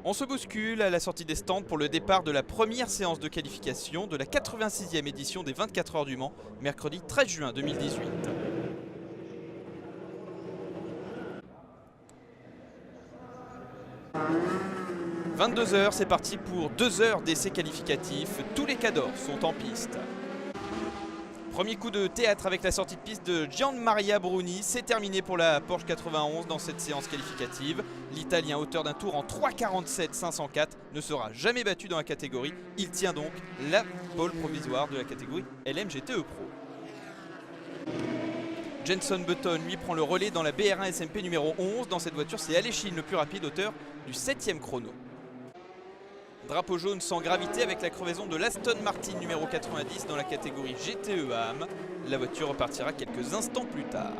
On se bouscule à la sortie des stands pour le départ de la première séance de qualification de la 86e édition des 24 heures du Mans, mercredi 13 juin 2018. « 22h, c'est parti pour 2 heures d'essais qualificatifs. Tous les cadors sont en piste. Premier coup de théâtre avec la sortie de piste de Gianmaria Bruni. C'est terminé pour la Porsche 91 dans cette séance qualificative. L'Italien, auteur d'un tour en 3:47.504, ne sera jamais battu dans la catégorie. Il tient donc la pole provisoire de la catégorie LMGTE Pro. Jenson Button, lui, prend le relais dans la BR1 SMP numéro 11. Dans cette voiture, c'est Aleshin le plus rapide, auteur du 7e chrono. Drapeau jaune sans gravité avec la crevaison de l'Aston Martin numéro 90 dans la catégorie GTE AM. La voiture repartira quelques instants plus tard.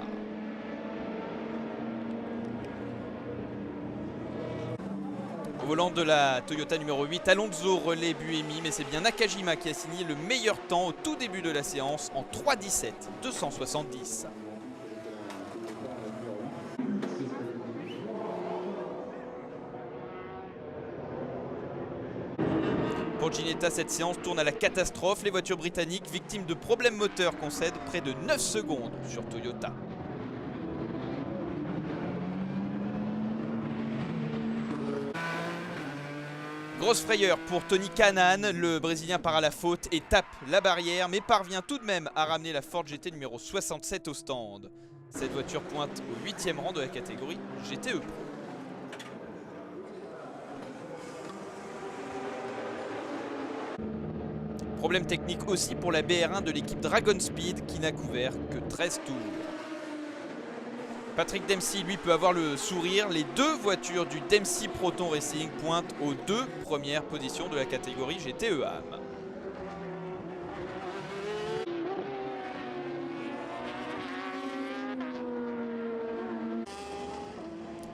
Au volant de la Toyota numéro 8, Alonso relais Buemi, mais c'est bien Nakajima qui a signé le meilleur temps au tout début de la séance en 3:17.270. Pour Ginetta, cette séance tourne à la catastrophe. Les voitures britanniques, victimes de problèmes moteurs, concèdent près de 9 secondes sur Toyota. Grosse frayeur pour Tony Kanaan. Le Brésilien part à la faute et tape la barrière, mais parvient tout de même à ramener la Ford GT numéro 67 au stand. Cette voiture pointe au 8e rang de la catégorie GTE Pro. Problème technique aussi pour la BR1 de l'équipe Dragon Speed qui n'a couvert que 13 tours. Patrick Dempsey, lui, peut avoir le sourire. Les deux voitures du Dempsey Proton Racing pointent aux 2 premières positions de la catégorie GTE AM.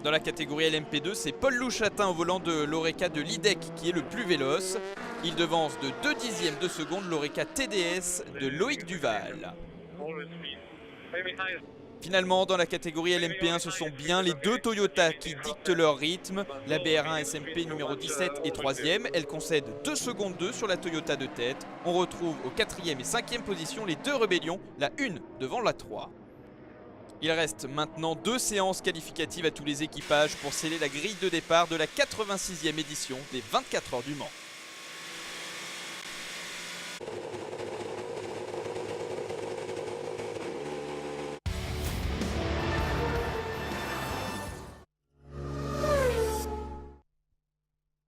Dans la catégorie LMP2, c'est Paul Louchatin au volant de l'Oreca de l'IDEC qui est le plus véloce. Il devance de 0,2 de seconde l'Oreca TDS de Loïc Duval. Finalement, dans la catégorie LMP1, ce sont bien les 2 Toyota qui dictent leur rythme. La BR1 SMP numéro 17 est 3e. Elle concède 2 secondes 2 sur la Toyota de tête. On retrouve aux 4e et 5e positions les 2 rébellions, la 1 devant la 3. Il reste maintenant 2 séances qualificatives à tous les équipages pour sceller la grille de départ de la 86e édition des 24 heures du Mans.